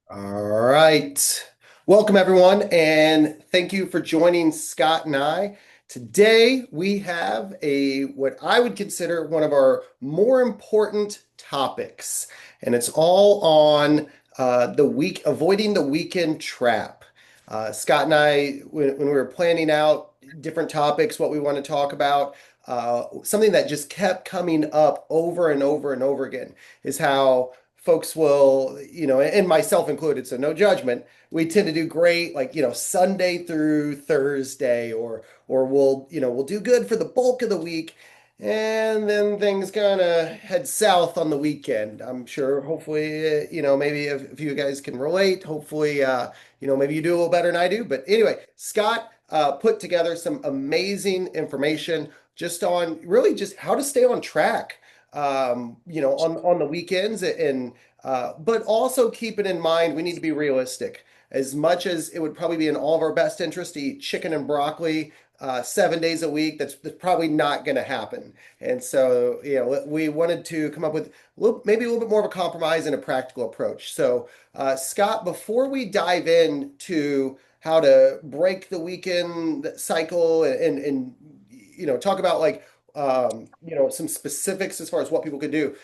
All right. Welcome, everyone, and thank you for joining Scott and I. Today, we have what I would consider one of our more important topics, and it's all on avoiding the weekend trap. Scott and I, when we were planning out different topics, what we want to talk about, something that just kept coming up over and over and over again is how folks will, and myself included, so no judgment. We tend to do great, like, Sunday through Thursday, or we'll do good for the bulk of the week, and then things kind of head south on the weekend. I'm sure, hopefully, maybe if you guys can relate, hopefully, maybe you do a little better than I do. But anyway, Scott put together some amazing information just on really just how to stay on track on the weekends and but also keep it in mind we need to be realistic. As much as it would probably be in all of our best interest to eat chicken and broccoli 7 days a week, that's probably not going to happen. And so, we wanted to come up with maybe a little bit more of a compromise and a practical approach. So, Scott, before we dive into how to break the weekend cycle and talk about like some specifics as far as what people could do.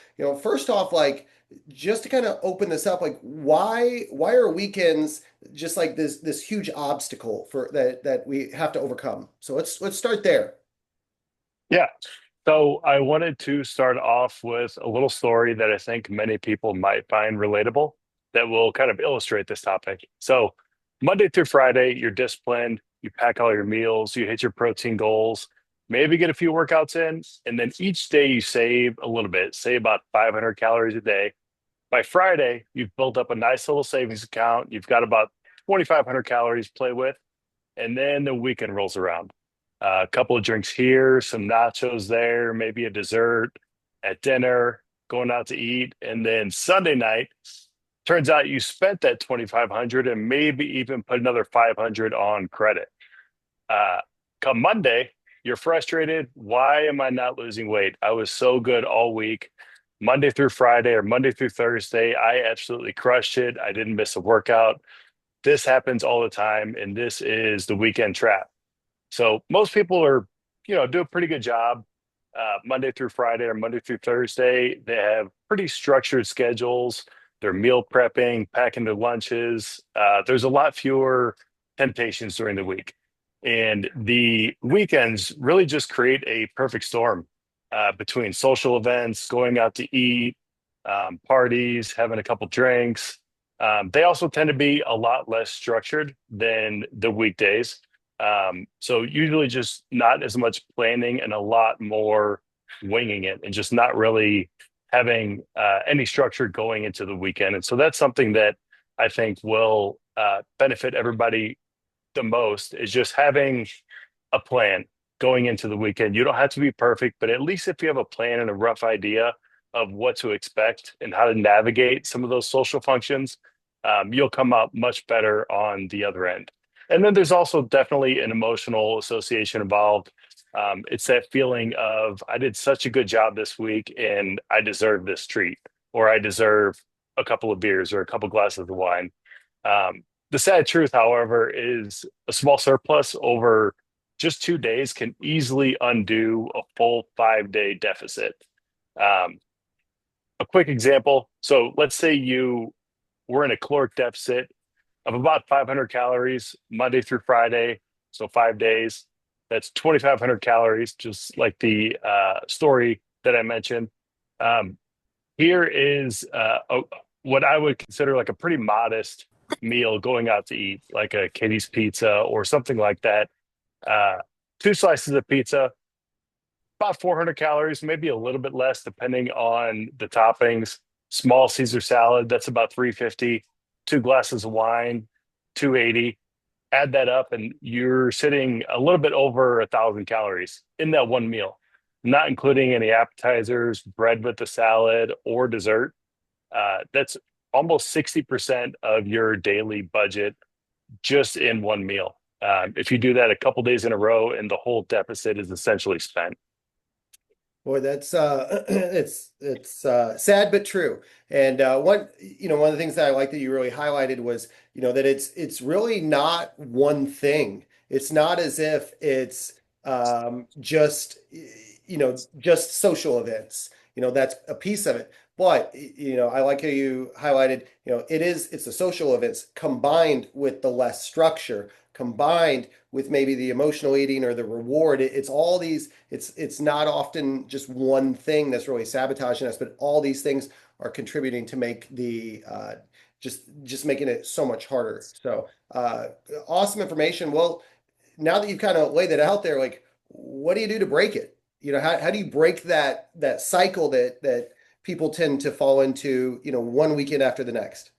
First off, like just to kind of open this up, like why are weekends just like this huge obstacle for that we have to overcome? So let's start there. Yeah. So I wanted to start off with a little story that I think many people might find relatable that will kind of illustrate this topic. So Monday through Friday, you're disciplined, you pack all your meals, you hit your protein goals, maybe get a few workouts in, and then each day you save a little bit, say about 500 calories a day. By Friday, you've built up a nice little savings account. You've got about 2,500 calories to play with, and then the weekend rolls around. A couple of drinks here, some nachos there, maybe a dessert at dinner, going out to eat. And then Sunday night, turns out you spent that 2,500 and maybe even put another 500 on credit. Uh, Come Monday, you're frustrated. Why am I not losing weight? I was so good all week. Monday through Friday or Monday through Thursday, I absolutely crushed it. I didn't miss a workout. This happens all the time, and this is the weekend trap. So most people do a pretty good job Monday through Friday or Monday through Thursday. They have pretty structured schedules. They're meal prepping, packing their lunches. There's a lot fewer temptations during the week. And the weekends really just create a perfect storm between social events, going out to eat, parties, having a couple drinks. They also tend to be a lot less structured than the weekdays. So usually just not as much planning and a lot more winging it and just not really having any structure going into the weekend. And so that's something that I think will benefit everybody the most is just having a plan going into the weekend. You don't have to be perfect, but at least if you have a plan and a rough idea of what to expect and how to navigate some of those social functions, you'll come out much better on the other end. And then there's also definitely an emotional association involved. It's that feeling of, I did such a good job this week and I deserve this treat, or I deserve a couple of beers or a couple glasses of wine. The sad truth, however, is a small surplus over just 2 days can easily undo a full 5 day deficit. Um, a quick example. So let's say you were in a caloric deficit of about 500 calories Monday through Friday. So 5 days. That's 2,500 calories, just like the story that I mentioned. Um, Here is what I would consider like a pretty modest meal going out to eat, like a Kitty's pizza or something like that. Uh, Two slices of pizza, about 400 calories, maybe a little bit less depending on the toppings. Small Caesar salad, that's about 350. Two glasses of wine, 280. Add that up, and you're sitting a little bit over 1,000 calories in that one meal, not including any appetizers, bread with the salad, or dessert. That's almost 60% of your daily budget just in one meal. If you do that a couple days in a row, and the whole deficit is essentially spent. Boy, that's it's sad but true. And one of the things that I like that you really highlighted was, that it's really not one thing. It's not as if it's just just social events. That's a piece of it. But I like how you highlighted, it's the social events combined with the less structure, combined with maybe the emotional eating or the reward. It's all these, it's not often just one thing that's really sabotaging us, but all these things are contributing to make the just making it so much harder. So awesome information. Well, now that you've kind of laid it out there, like what do you do to break it? How do you break that cycle that people tend to fall into, one weekend after the next?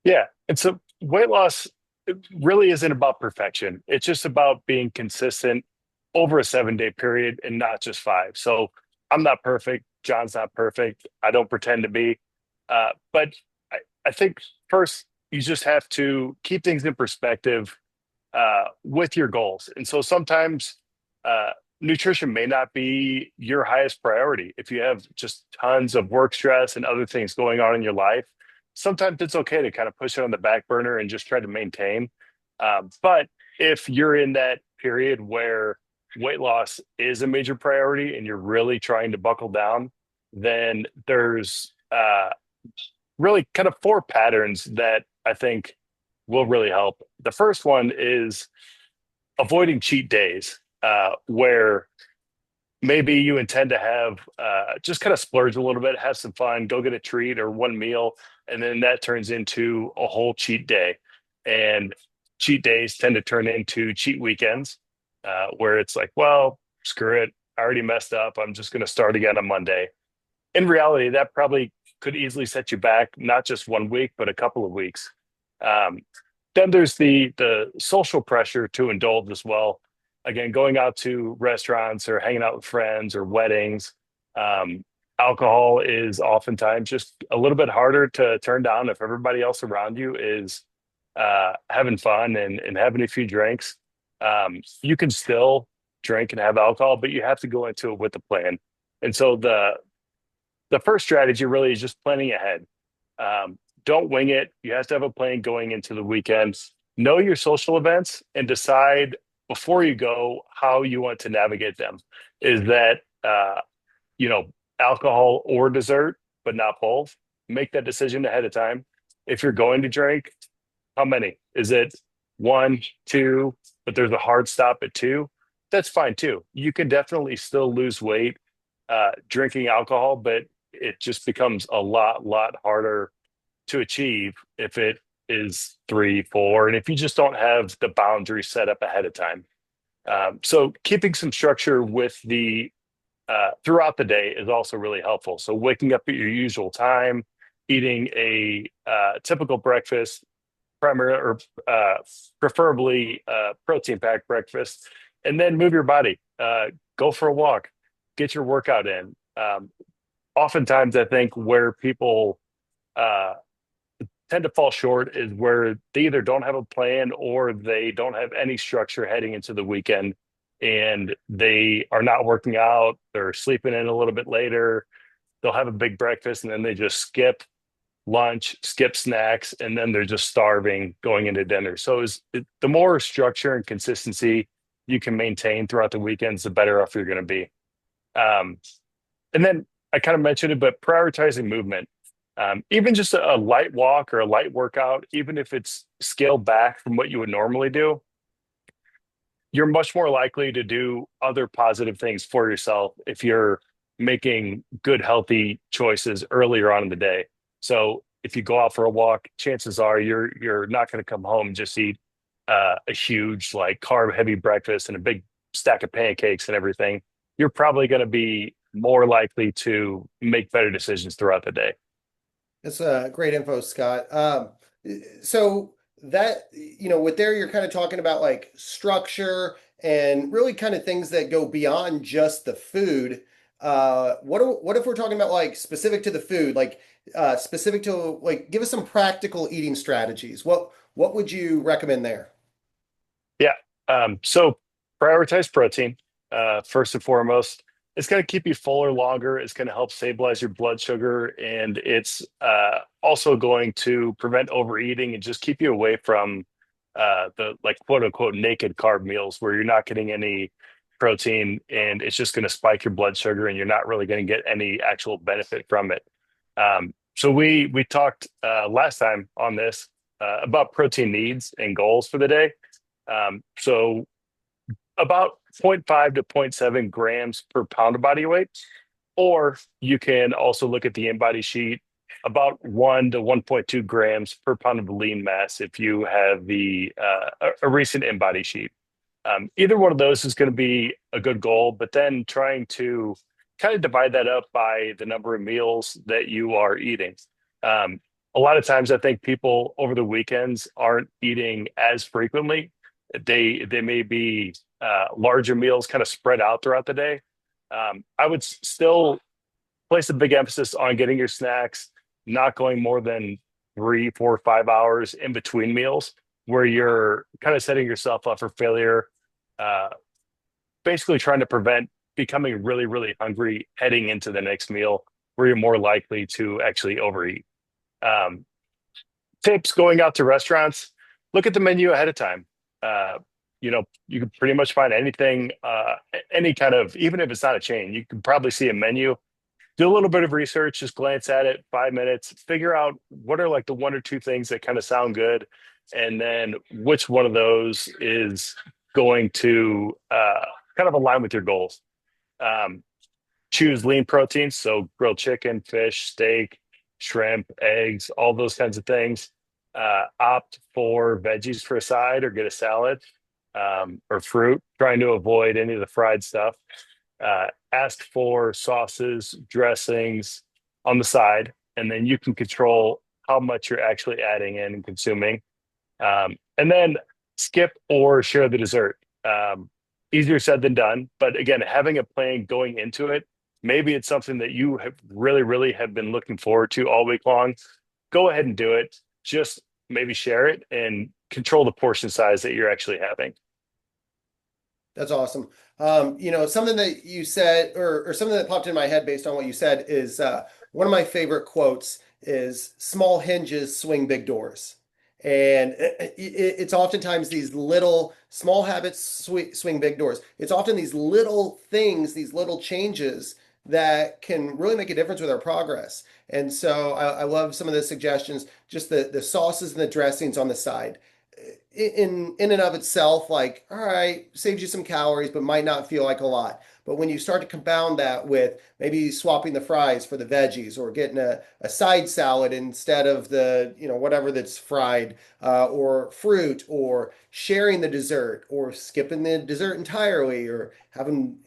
Yeah. And so weight loss it really isn't about perfection. It's just about being consistent over a 7 day period and not just five. So I'm not perfect. John's not perfect. I don't pretend to be. But I think first you just have to keep things in perspective with your goals. And so sometimes uh, nutrition may not be your highest priority. If you have just tons of work stress and other things going on in your life, sometimes it's okay to kind of push it on the back burner and just try to maintain. But if you're in that period where weight loss is a major priority and you're really trying to buckle down, then there's really kind of four patterns that I think will really help. The first one is avoiding cheat days, where maybe you intend to have just kind of splurge a little bit, have some fun, go get a treat or one meal, and then that turns into a whole cheat day. And cheat days tend to turn into cheat weekends, where it's like, well, screw it. I already messed up. I'm just going to start again on Monday. In reality, that probably could easily set you back not just 1 week, but a couple of weeks. Um, then there's the social pressure to indulge as well. Again, going out to restaurants or hanging out with friends or weddings. Um, Alcohol is oftentimes just a little bit harder to turn down if everybody else around you is having fun and having a few drinks. You can still drink and have alcohol, but you have to go into it with a plan. And so the first strategy really is just planning ahead. Don't wing it. You have to have a plan going into the weekends. Know your social events and decide before you go how you want to navigate them. Is that you know alcohol or dessert, but not both? Make that decision ahead of time. If you're going to drink, how many? Is it one, two, but there's a hard stop at two? That's fine too. You can definitely still lose weight drinking alcohol, but it just becomes a lot harder to achieve if it is three, four, and if you just don't have the boundary set up ahead of time. So keeping some structure with the throughout the day is also really helpful. So waking up at your usual time, eating a typical breakfast, primary or preferably protein packed breakfast, and then move your body. Go for a walk, get your workout in. Oftentimes, I think where people uh, tend to fall short is where they either don't have a plan or they don't have any structure heading into the weekend and they are not working out. They're sleeping in a little bit later. They'll have a big breakfast and then they just skip lunch, skip snacks, and then they're just starving going into dinner. So the more structure and consistency you can maintain throughout the weekends, the better off you're going to be. Um, and then I kind of mentioned it, but prioritizing movement. Even just a light walk or a light workout, even if it's scaled back from what you would normally do, you're much more likely to do other positive things for yourself if you're making good, healthy choices earlier on in the day. So if you go out for a walk, chances are you're not going to come home and just eat a huge like carb heavy breakfast and a big stack of pancakes and everything. You're probably going to be more likely to make better decisions throughout the day. That's great info, Scott. So that, with there, you're kind of talking about like structure and really kind of things that go beyond just the food. What if we're talking about like specific to the food, like specific to like, give us some practical eating strategies. What would you recommend there? Yeah. So prioritize protein first and foremost. it's going to keep you fuller longer. It's going to help stabilize your blood sugar, and it's also going to prevent overeating and just keep you away from the like quote unquote naked carb meals where you're not getting any protein and it's just going to spike your blood sugar and you're not really going to get any actual benefit from it. So we talked last time on this about protein needs and goals for the day. So about zero point 0.5 to zero point 0.7 grams per pound of body weight. Or you can also look at the in-body sheet, about 1 to 1.2 grams per pound of lean mass if you have a recent in-body sheet. Either one of those is going to be a good goal, but then trying to kind of divide that up by the number of meals that you are eating. Um, a lot of times, I think people over the weekends aren't eating as frequently. They may be larger meals kind of spread out throughout the day. I would still place a big emphasis on getting your snacks, not going more than 3, 4, 5 hours in between meals, where you're kind of setting yourself up for failure, uh, basically trying to prevent becoming really, really hungry heading into the next meal, where you're more likely to actually overeat. Um, Tips going out to restaurants, look at the menu ahead of time. Uh, you can pretty much find anything, any kind of, even if it's not a chain, you can probably see a menu. Do a little bit of research, just glance at it, 5 minutes, figure out what are like the one or two things that kind of sound good, and then which one of those is going to kind of align with your goals. Um, Choose lean proteins, so grilled chicken, fish, steak, shrimp, eggs, all those kinds of things. Opt for veggies for a side or get a salad, or fruit, trying to avoid any of the fried stuff. Ask for sauces, dressings on the side, and then you can control how much you're actually adding in and consuming. And then skip or share the dessert. Easier said than done, but again, having a plan going into it, maybe it's something that you have really, really have been looking forward to all week long. Go ahead and do it. Just maybe share it and control the portion size that you're actually having. That's awesome. Something that you said, or something that popped in my head based on what you said is one of my favorite quotes is small hinges swing big doors. And it's oftentimes these little small habits swing big doors. It's often these little things, these little changes that can really make a difference with our progress. And so I love some of the suggestions, just the sauces and the dressings on the side in and of itself, like, all right, saves you some calories, but might not feel like a lot. But when you start to compound that with maybe swapping the fries for the veggies or getting a side salad instead of the, whatever that's fried, or fruit, or sharing the dessert, or skipping the dessert entirely, or having,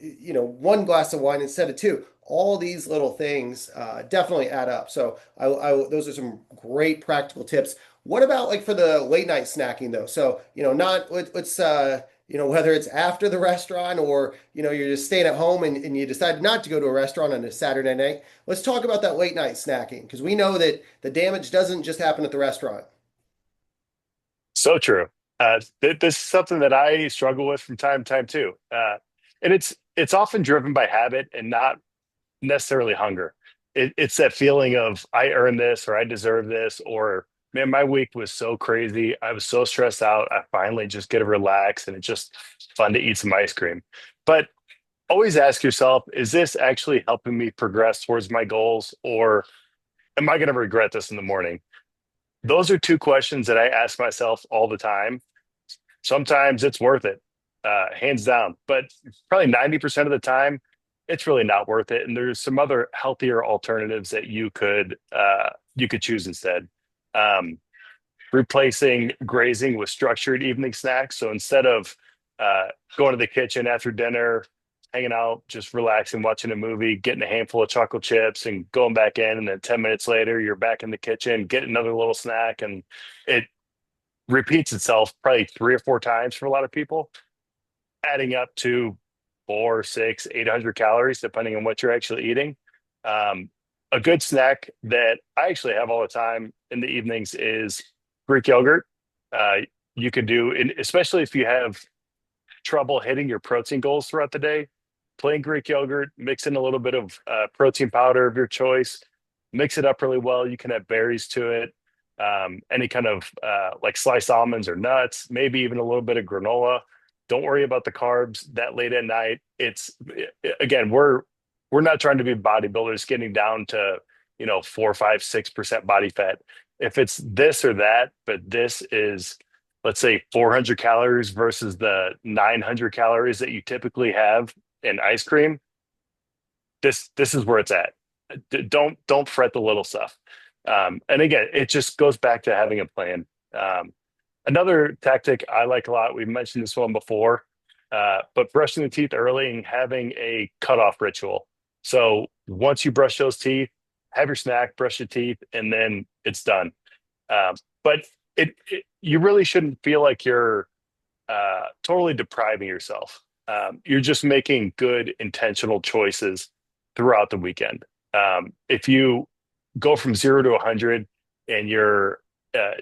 one glass of wine instead of two. All these little things definitely add up. So those are some great practical tips. What about like for the late night snacking though? So, not let's whether it's after the restaurant or, you're just staying at home and you decide not to go to a restaurant on a Saturday night. Let's talk about that late night snacking because we know that the damage doesn't just happen at the restaurant. So true. This is something that I struggle with from time to time too. And it's often driven by habit and not necessarily hunger. It's that feeling of I earned this or I deserve this or man, my week was so crazy. I was so stressed out. I finally just get to relax and it's just fun to eat some ice cream. But always ask yourself, is this actually helping me progress towards my goals or am I going to regret this in the morning? Those are two questions that I ask myself all the time. Sometimes it's worth it, hands down. But probably 90% of the time, it's really not worth it. And there's some other healthier alternatives that you could choose instead. Um, Replacing grazing with structured evening snacks. So instead of going to the kitchen after dinner, hanging out, just relaxing, watching a movie, getting a handful of chocolate chips and going back in, and then 10 minutes later, you're back in the kitchen, getting another little snack, and it repeats itself probably 3 or 4 times for a lot of people, adding up to 4, 6, 800 calories, depending on what you're actually eating. Um, a good snack that I actually have all the time in the evenings is Greek yogurt. Uh, you could do, especially if you have trouble hitting your protein goals throughout the day, plain Greek yogurt, mix in a little bit of protein powder of your choice, mix it up really well. You can add berries to it, any kind of like sliced almonds or nuts, maybe even a little bit of granola. Don't worry about the carbs that late at night. Again, we're not trying to be bodybuilders getting down to 4, 5, 6% body fat. If it's this or that, but this is, let's say, 400 calories versus the 900 calories that you typically have in ice cream, this is where it's at. Don't fret the little stuff. And again, it just goes back to having a plan. Another tactic I like a lot, we've mentioned this one before, but brushing the teeth early and having a cutoff ritual. So once you brush those teeth, have your snack, brush your teeth, and then it's done. But you really shouldn't feel like you're totally depriving yourself. You're just making good intentional choices throughout the weekend. If you go from 0 to 100 and you're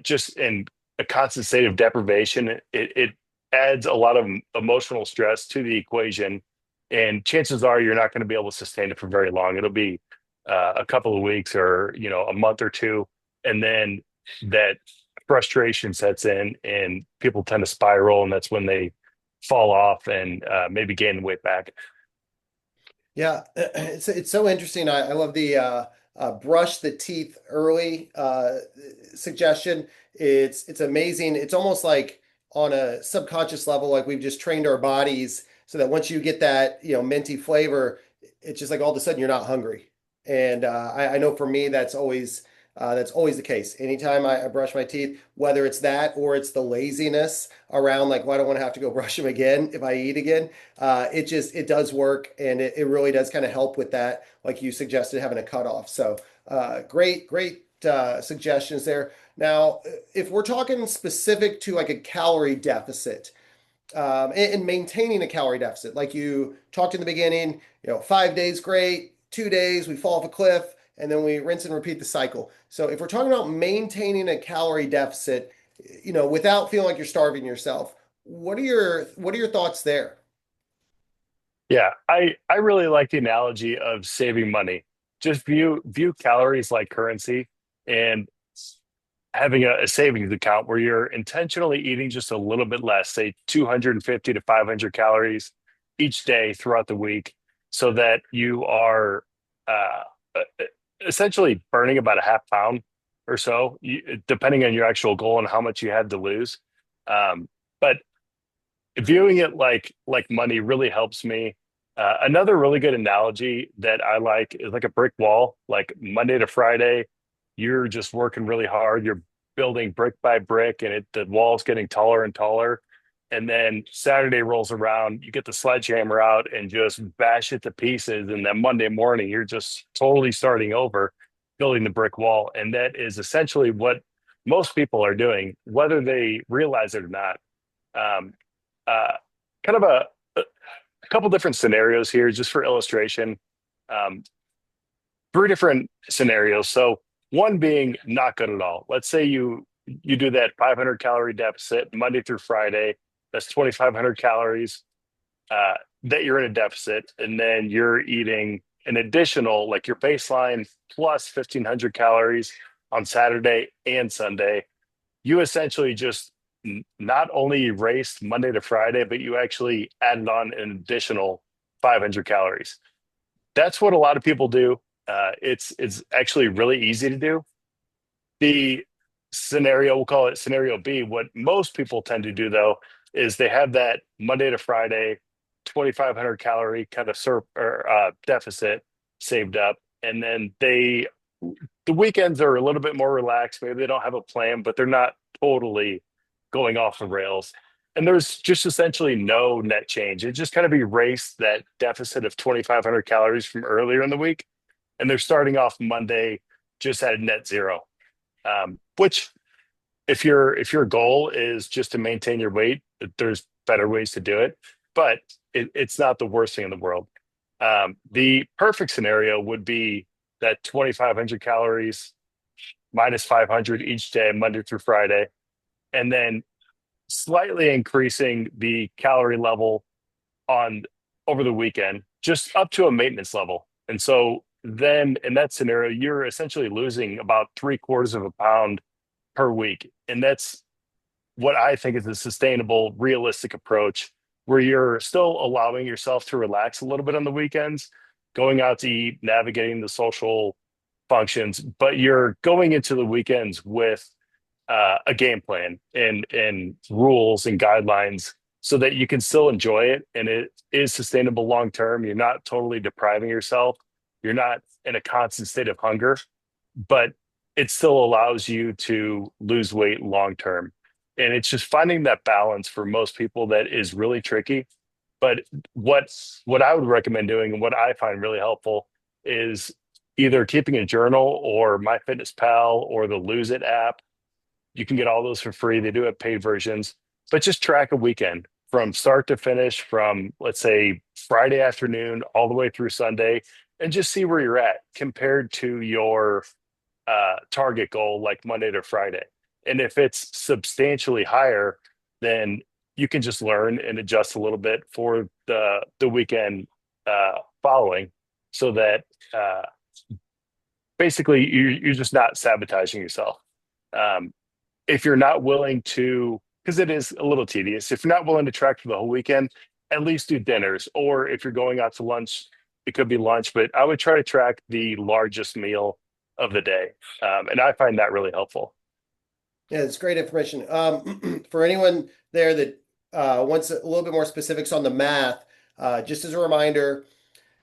just in a constant state of deprivation, it adds a lot of emotional stress to the equation. And chances are you're not going to be able to sustain it for very long. It'll be a couple of weeks or, a month or two. And then that frustration sets in and people tend to spiral. And that's when they fall off and maybe gain weight back. Yeah, it's so interesting. I love the brush the teeth early suggestion. It's amazing. It's almost like on a subconscious level, like we've just trained our bodies so that once you get that minty flavor, it's just like all of a sudden you're not hungry. And I know for me that's always the case. Anytime I brush my teeth, whether it's that or it's the laziness around like, well, I don't want to have to go brush them again if I eat again. It does work, and it really does kind of help with that, like you suggested, having a cutoff. So great suggestions there. Now, if we're talking specific to like a calorie deficit, and maintaining a calorie deficit, like you talked in the beginning, 5 days great, 2 days we fall off a cliff, and then we rinse and repeat the cycle. So if we're talking about maintaining a calorie deficit, without feeling like you're starving yourself, what are your thoughts there? Yeah, I really like the analogy of saving money. Just view calories like currency and having a savings account where you're intentionally eating just a little bit less, say 250 to 500 calories each day throughout the week, so that you are essentially burning about a half pound or so, depending on your actual goal and how much you had to lose. But viewing it like money really helps me. Another really good analogy that I like is like a brick wall. Like Monday to Friday, you're just working really hard. You're building brick by brick, and the wall's getting taller and taller. And then Saturday rolls around, you get the sledgehammer out and just bash it to pieces. And then Monday morning, you're just totally starting over, building the brick wall. And that is essentially what most people are doing, whether they realize it or not. Um, uh, Kind of a couple different scenarios here, just for illustration. Um, Three different scenarios. So one being not good at all. Let's say you do that 500 calorie deficit Monday through Friday. That's 2,500 calories that you're in a deficit, and then you're eating an additional, like your baseline plus 1,500 calories on Saturday and Sunday. You essentially just not only erased Monday to Friday, but you actually added on an additional 500 calories. That's what a lot of people do. It's actually really easy to do. The scenario, we'll call it scenario B. What most people tend to do though is they have that Monday to Friday 2,500 calorie kind of deficit saved up, and then the weekends are a little bit more relaxed. Maybe they don't have a plan, but they're not totally going off the rails. And there's just essentially no net change. It just kind of erased that deficit of 2,500 calories from earlier in the week. And they're starting off Monday just at a net zero. Which if your goal is just to maintain your weight, there's better ways to do it, but it's not the worst thing in the world. The perfect scenario would be that 2,500 calories minus 500 each day, Monday through Friday, and then slightly increasing the calorie level on over the weekend. just up to a maintenance level. And so then in that scenario, you're essentially losing about 3/4 of a pound per week. And that's what I think is a sustainable, realistic approach where you're still allowing yourself to relax a little bit on the weekends, going out to eat, navigating the social functions, but you're going into the weekends with a game plan and rules and guidelines so that you can still enjoy it and it is sustainable long term. You're not totally depriving yourself. You're not in a constant state of hunger, but it still allows you to lose weight long term. And it's just finding that balance for most people that is really tricky. But what I would recommend doing and what I find really helpful is either keeping a journal or MyFitnessPal or the Lose It app. You can get all those for free. They do have paid versions, but just track a weekend from start to finish, from let's say Friday afternoon all the way through Sunday, and just see where you're at compared to your target goal, like Monday to Friday. And if it's substantially higher, then you can just learn and adjust a little bit for the weekend following, so that basically you're just not sabotaging yourself. Um, if you're not willing to, because it is a little tedious, if you're not willing to track for the whole weekend, at least do dinners. Or if you're going out to lunch, it could be lunch, but I would try to track the largest meal of the day. And I find that really helpful. Yeah, it's great information. For anyone there that wants a little bit more specifics on the math, just as a reminder,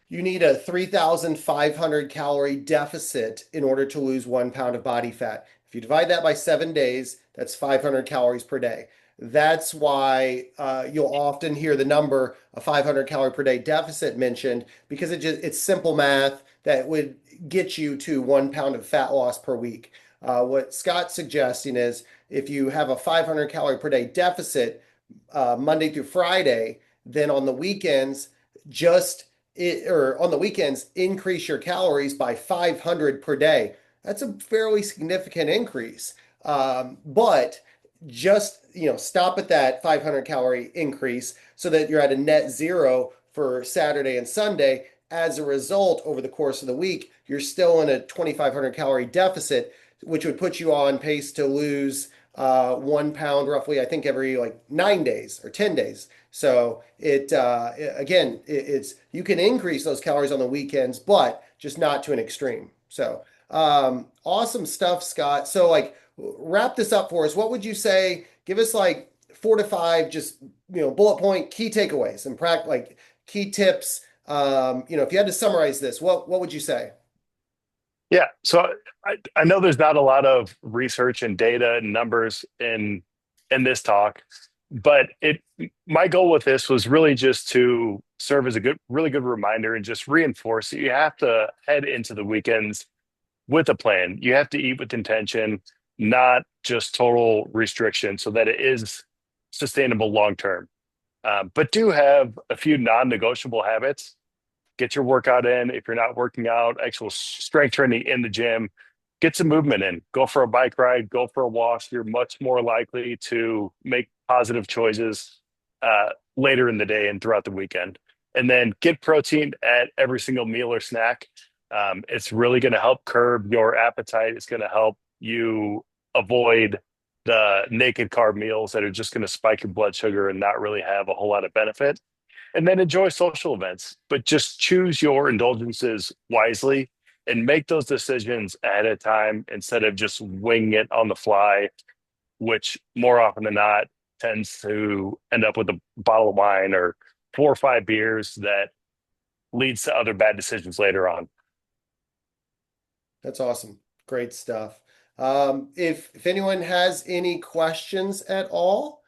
you need a 3,500 calorie deficit in order to lose 1 pound of body fat. If you divide that by 7 days, that's 500 calories per day. That's why you'll often hear the number a 500 calorie per day deficit mentioned, because it's simple math that would get you to 1 pound of fat loss per week. What Scott's suggesting is if you have a 500 calorie per day deficit Monday through Friday, then on the weekends, or on the weekends, increase your calories by 500 per day. That's a fairly significant increase. But just, stop at that 500 calorie increase so that you're at a net zero for Saturday and Sunday. As a result, over the course of the week, you're still in a 2,500 calorie deficit, which would put you on pace to lose 1 pound roughly, I think, every like 9 days or 10 days. So again, it's you can increase those calories on the weekends, but just not to an extreme. So awesome stuff, Scott. So like wrap this up for us. What would you say? Give us like 4 to 5, just bullet point key takeaways and like key tips. If you had to summarize this, what would you say? Yeah. So I know there's not a lot of research and data and numbers in this talk, but it my goal with this was really just to serve as a really good reminder and just reinforce that you have to head into the weekends with a plan. You have to eat with intention, not just total restriction, so that it is sustainable long term. But do have a few non-negotiable habits. Get your workout in. If you're not working out, actual strength training in the gym, get some movement in. Go for a bike ride, go for a walk. You're much more likely to make positive choices later in the day and throughout the weekend. And then get protein at every single meal or snack. It's really going to help curb your appetite. It's going to help you avoid the naked carb meals that are just going to spike your blood sugar and not really have a whole lot of benefit. And then enjoy social events, but just choose your indulgences wisely and make those decisions ahead of time instead of just winging it on the fly, which more often than not tends to end up with a bottle of wine or 4 or 5 beers that leads to other bad decisions later on. That's awesome. Great stuff. If anyone has any questions at all,